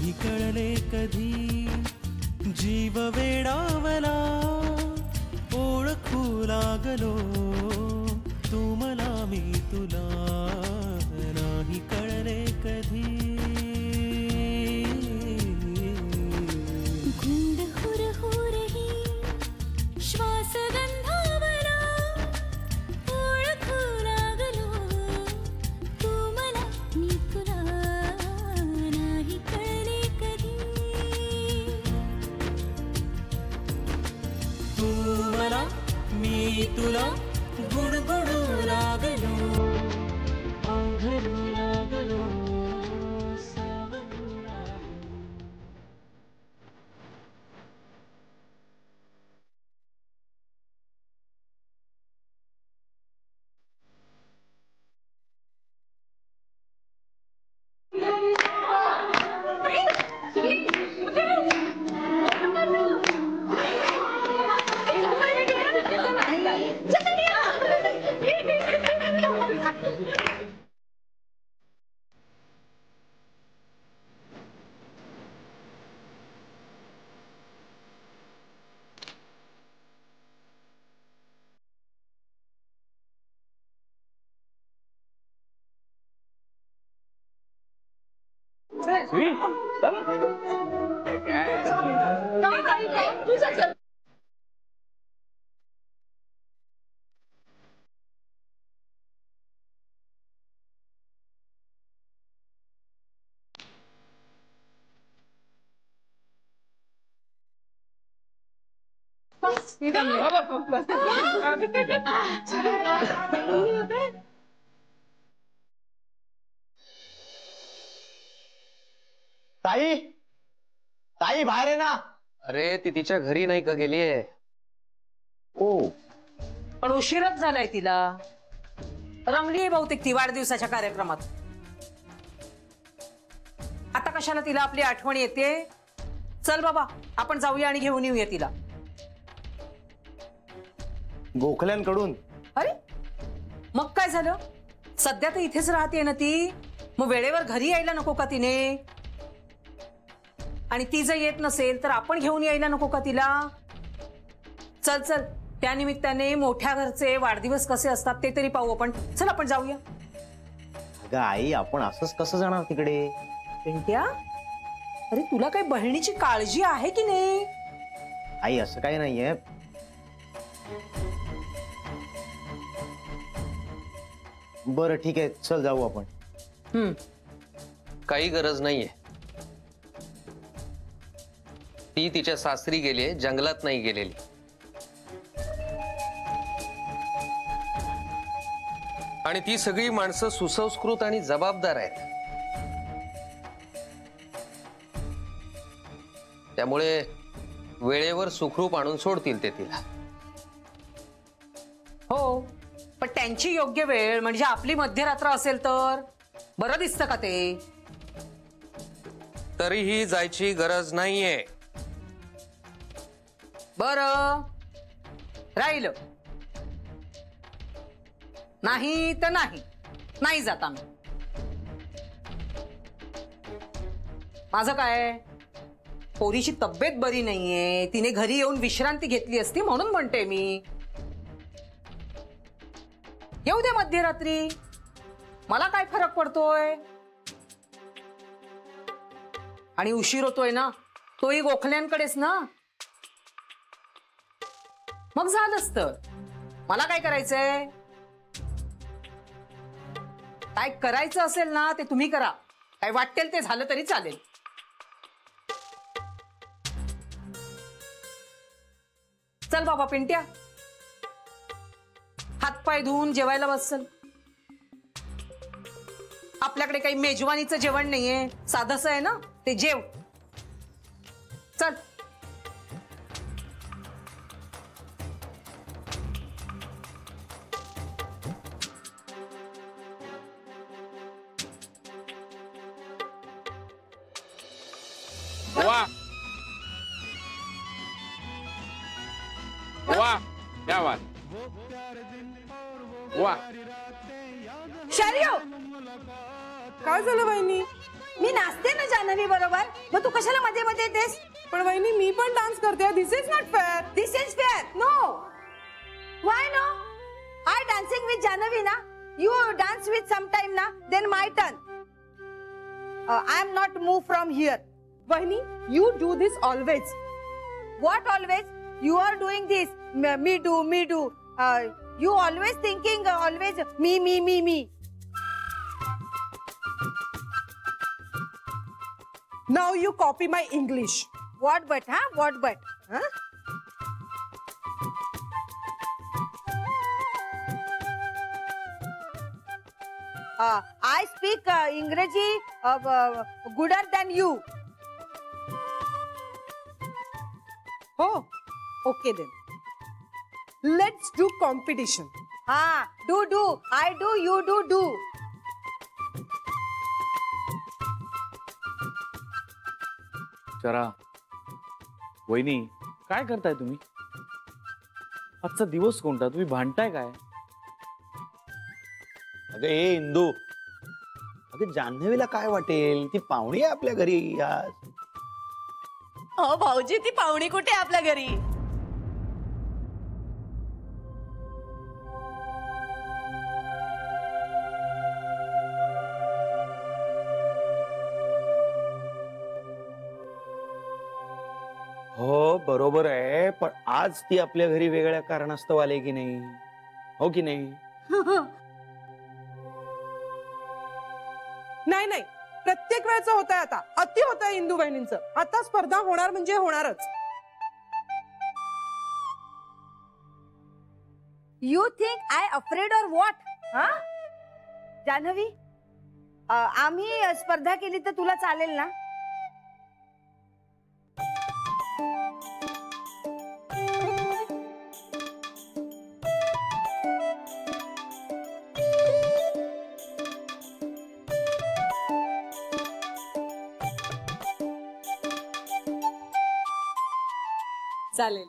नाही कळले कधी जीव वेडावला ओळखू लागलो तू मला मी तुला नाही कळले कधी गुंड हुर हुरही श्वास गंधावला ओळखू लागलो तू मला मी तुला नाही कळले कधी तू मला मी तुला गुणगुणू लागलो आंघरू लागलो सावरू लागलो. ताई ताई बाहेर आहे ना. अरे ती तिच्या घरी नाही का गेलीये? ओ पण उशीरच झालाय तिला. रमलीये बहुतेक ती वाढदिवसाच्या कार्यक्रमात. आता कशाला तिला आपली आठवण येते? चल बाबा आपण जाऊया आणि घेऊन येऊया तिला. गोखल्यांकडून. अरे मग काय झालं? सध्या तर इथेच राहते ना ती. मग वेळेवर घरी यायला नको का तिने? आणि ती जर येत नसेल तर आपण घेऊन यायला नको का तिला? चल चल त्या निमित्ताने मोठ्या घरचे वाढदिवस कसे असतात ते तरी पाहू आपण. चल आपण जाऊया. अगं आई आपण असंच कसं जाणार तिकडे? पिंट्या अरे तुला काही बहिणीची काळजी आहे की नाही? आई असं काही नाहीये. बरं ठीक आहे चल जाऊ आपण. काही गरज नाहीये. ती तिच्या सासरी गेलीये, जंगलात नाही गेलेली. आणि ती सगळी माणसं सुसंस्कृत आणि जबाबदार आहेत. त्यामुळे वेळेवर सुखरूप आणून सोडतील ते तिला. हो पण त्यांची योग्य वेळ म्हणजे आपली मध्यरात्र असेल तर बरं दिसतं का ते? तरीही जायची गरज नाहीये. बरं राहिलं नाही तर नाही. नाही जात आम्ही. माझं काय पोरीची तब्येत बरी नाहीये. तिने घरी येऊन विश्रांती घेतली असती म्हणून म्हणते मी. येऊ दे मध्यरात्री. मला काय फरक पडतोय? आणि उशीर होतोय ना तोही गोखल्यांकडेच ना. मग झालंच तर. मला काय करायचंय? काय करायचं असेल ना ते तुम्ही करा. काय वाटेल ते झालं तरी चालेल. चल बाबा पिंट्या हातपाय धुवून जेवायला बसल. आपल्याकडे काही मेजवानीचं जेवण नाहीये. साधंसं आहे ना ते जेव. चल वाह वाह क्या बात. वा. शर्यो, काय झालं वहिनी? मी नाचते ना जान्हवी बरोबर, मग तू कशाला मध्ये मध्ये येतेस? पण वहिनी मी पण डान्स करते. This is not fair. This is fair. No. Why no? I dancing with Janhavi ना. You dance with some time ना. Then my turn. I am not move from here. वहिनी, you do this always. What always? You are doing this. Me do. You always thinking always me. Now you copy my English. What but? Huh? What but? Huh? I speak English gooder than you. Oh, okay then. Let's do competition. Do. I do, you do. चरा वहिनी काय करताय तुम्ही? आजचा दिवस कोणता? तुम्ही भांडताय काय? अगं ए इंदू, अगं जान्हवीला काय वाटेल? ती पाहुणी आहे आपल्या घरी आज. हो भाऊजी, ती पाहुणी कुठे आहे आपल्या घरी? हो बरोबर आहे, पण आज ती आपल्या घरी वेगळ्या कारणास्तव आले की नाही? हो की नाही? नाही, प्रत्येक वेळचं होत आहे आता. अति होत आहे इंदू बहिणींचं. आता स्पर्धा होणार म्हणजे होणारच. You think I afraid or what? Janhvi, आम्ही स्पर्धा केली तर तुला चालेल ना? चालेल.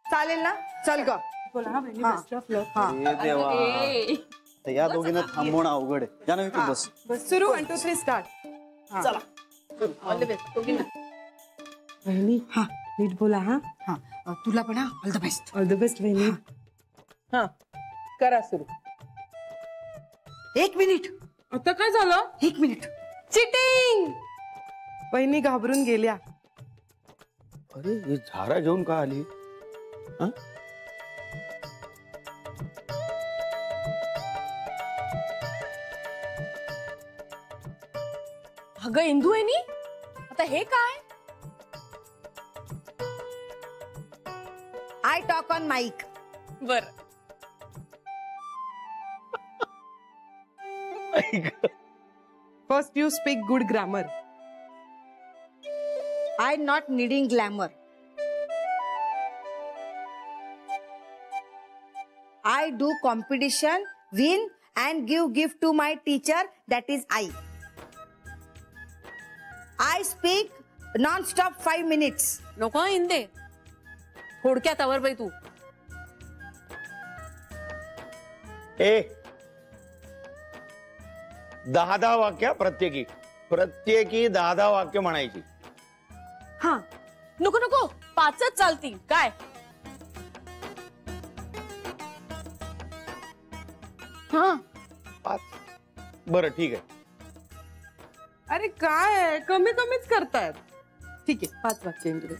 चालेल ना? चल ग. ए देवा, तर या दोघींना थांबवणं अवघड आहे. जान्हवी तू बस. सुरू 1 2 3 स्टार्ट. चला. वहिनी नीट बोला. तुला पण all the best. All the best वहिनी. हा करा सुरू. 1 मिनिट. आता काय झालं? 1 मिनिट. चिटिंग. वहिनी घाबरून गेल्या. अरे ही झारा घेऊन का आली? अगं इंदू आहे नी, आता हे काय? I talk on mic. बर. First you speak good grammar. I not needing glamour. I do competition, win and give gift to my teacher, that is I. I speak non-stop 5 minutes. नको इंदे, थोडक्यात आवर बाई तू. ए 10 वाक्य प्रत्येकी 10 वाक्य म्हणायची. हा नको 5च चालतील काय? हा 5. बरं ठीक आहे. अरे काय कमीच करतायत. ठीक आहे 5 वाक्य Indu.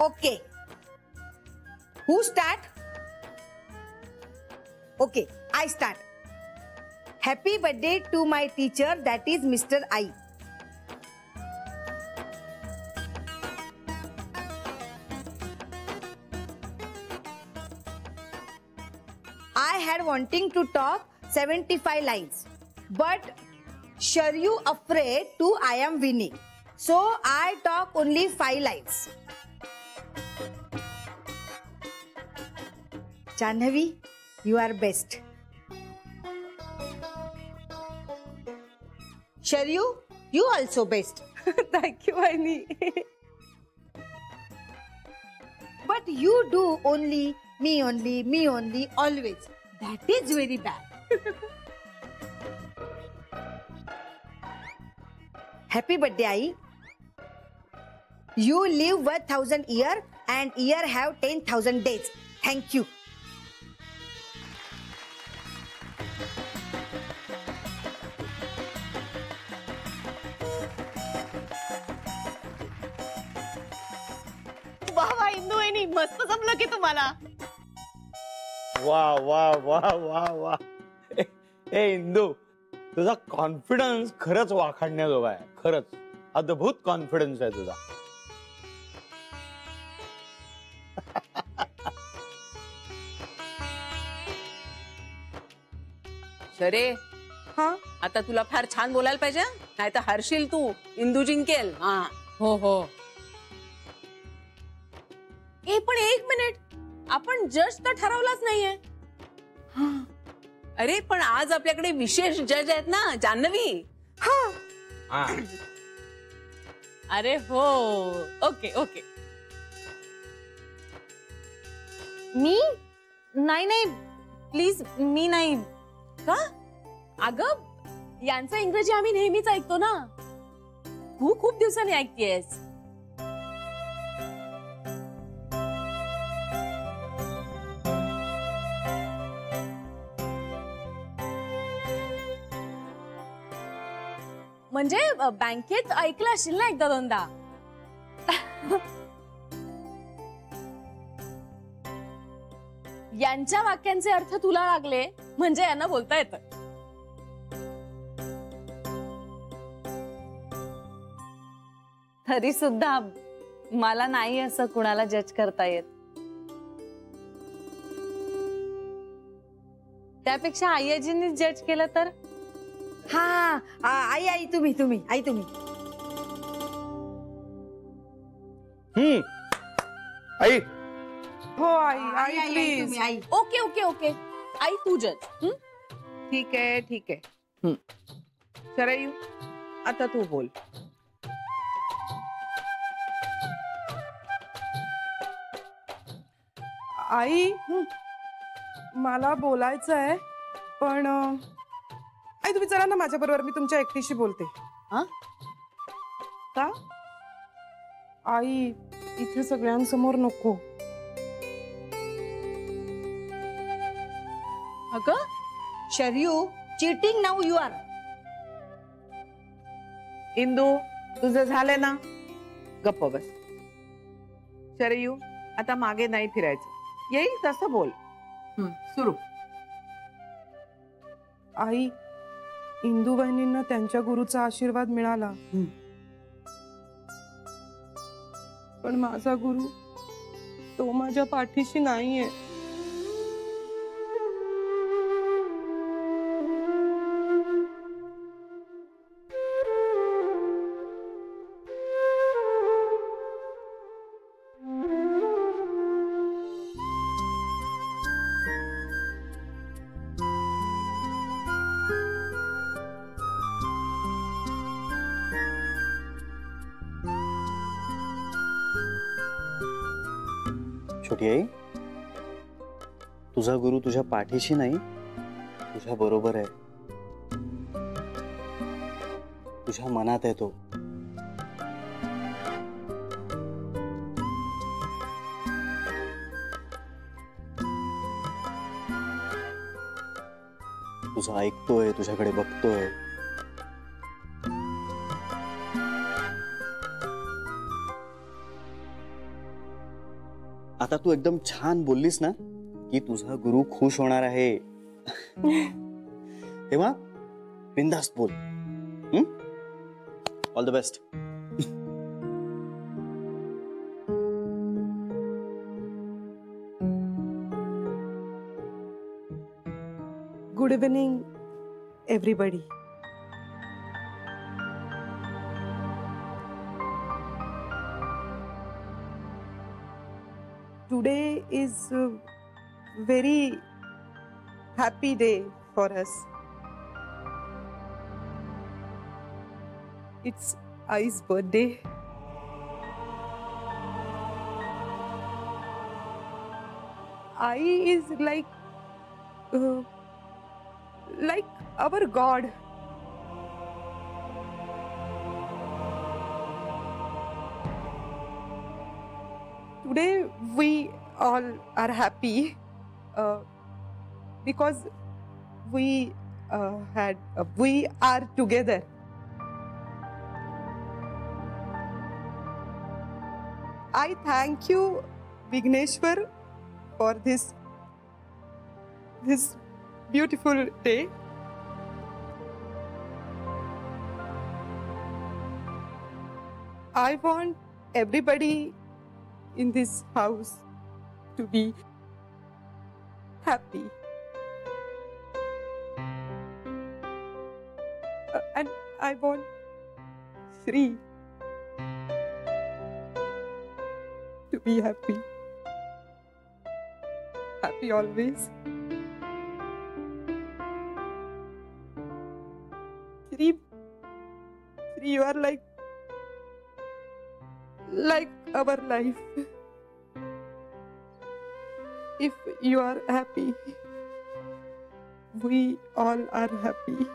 Okay. Who start? Okay, I start. Happy birthday to my teacher, that is Mr. I. I had wanting to talk 75 lines, but sure you afraid to I am winning. So I talk only 5 lines. Janhavi, you are best. Sharyu, you also best. Thank you, Vaini. But you do only, me always. That is very bad. Happy birthday, Ai. You live 1,000 years and year have 10,000 days. Thank you. वा वा इंदू वहिनी मस्त जमलं की तुम्हाला. वा वा वा वा वा. ए इंदू, तुझा कॉन्फिडन्स खरंच वाखाणण्याजोगा आहे. खरंच अद्भुत कॉन्फिडन्स आहे तुझा. शरे हा आता तुला फार छान बोलायला पाहिजे, नाही तर हरशील तू. इंदू जिंकेल. हा हो हो. ए पण एक मिनिट, आपण जज तर ठरवलाच नाहीये. अरे पण आज आपल्याकडे विशेष जज आहेत ना, जान्हवी. हा. अरे हो. Okay okay. मी नाही नाही प्लीज मी नाही. का? अगं यांचं इंग्रजी आम्ही नेहमीच ऐकतो ना. तू खूप दिवसांनी ऐकतेस. म्हणजे बँकेत ऐकलं असेल ना एकदा दोनदा. यांच्या वाक्यांचे अर्थ तुला लागले म्हणजे यांना बोलता येतं. तरी सुद्धा मला नाही असं कुणाला जज करता येत. त्यापेक्षा आईजींनी जज केलं तर. हा आई तुम्ही. आई. हो आई प्लीज. आई ओके ओके ओके. आई तू जज. ठीक आहे. शरयू आता तू बोल. आई मला बोलायचं आहे पण आई तुम्ही चला ना माझ्या बरोबर, मी तुमच्या एकटीशी बोलते. हा? का? आई इथे सगळ्यांसमोर नको. अगं Sharyu cheating now you are. Indu तुझं झालं ना, गप्प बस. शरयू आता मागे नाही फिरायचं. येईल तसं बोल. सुरू. आई इंदू बहिणींना त्यांच्या गुरुचा आशीर्वाद मिळाला, पण माझा गुरु तो माझ्या पाठीशी नाहीये. छोटी आई, तुझा गुरु तुझ्या पाठीशी नाही, तुझ्या बरोबर आहे. तुझ्या मनात आहे तो. तुझं ऐकतोय, तुझ्याकडे बघतोय. आता तू एकदम छान बोललीस ना की तुझा गुरु खुश होणार आहे. तेव्हा बिंदास्त बोल. All the best. Good evening everybody. Today is a very happy day for us. It's Ai's birthday. I is like our God. Today we all are happy because we are together. I thank you, Vigneshwar, for this beautiful day. I want everybody in this house to be happy. And I want Shri to be happy. Happy always. Shri, you are like our life. If you are happy, we all are happy.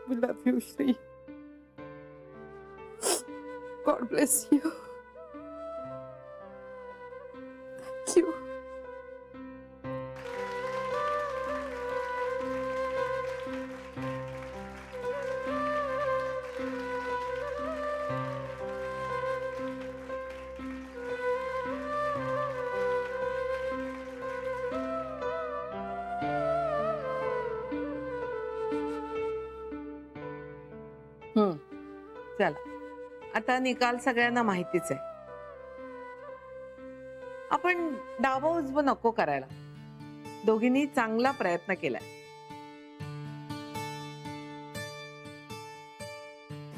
We love you, Shri. God bless you. Thank you. चला, आता निकाल सगळ्यांना माहितीच आहे. आपण डावा उजवं नको करायला. दोघींनी चांगला प्रयत्न केलाय.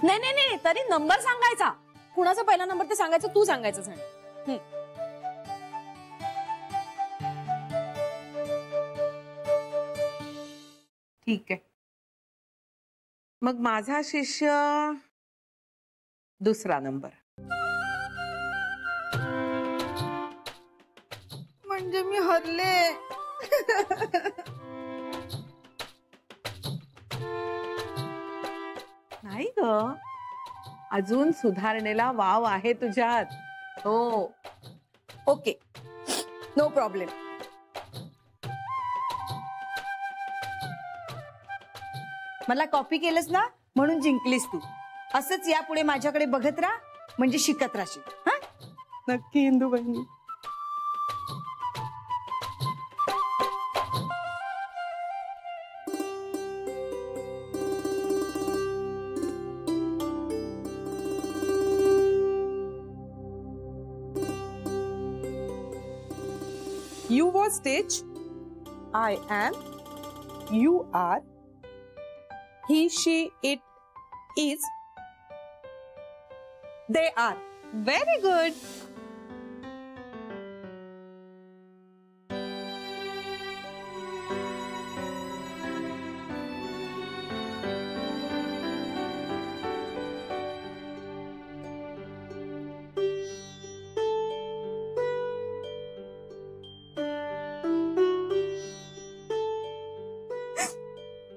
नाही तरी नंबर सांगायचा. कुणाचा पहिला नंबर ते सांगायचं, तू सांगायचं सांग. ठीक आहे. मग माझा शिष्य दुसरा नंबर. म्हणजे मी हरले. नाही ग, अजून सुधारणेला वाव आहे तुझ्यात. हो, ओके, नो प्रॉब्लेम. मला कॉपी केलंस ना म्हणून जिंकलीस तू. असंच यापुढे माझ्याकडे बघत राहा, म्हणजे शिकत राहशील. हा, नक्की इंदू बहिणी. You was stage, I am, you are, he, she, it, is, they are. Very good.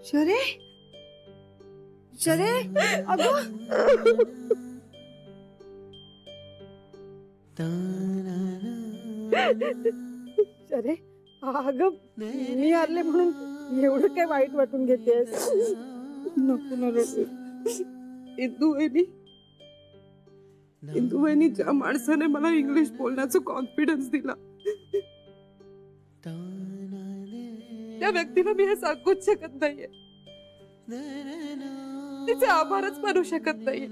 शरे, शरे, अगं शरे, अगं मी हारले म्हणून एवढं काय वाईट वाटून घेतेस? नको ना रडू. इंदू वहिनी ज्या माणसाने मला इंग्लिश बोलण्याचा कॉन्फिडन्स दिला, त्या व्यक्तीला मी हे सांगूच शकत नाहीये. तिचे आभारच मानू शकत नाहीये.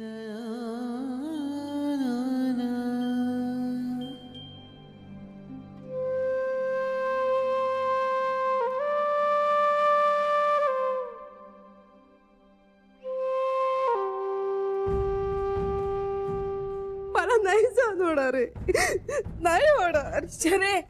मला नाही सहन होणार आहे. नाही होणार. शरे,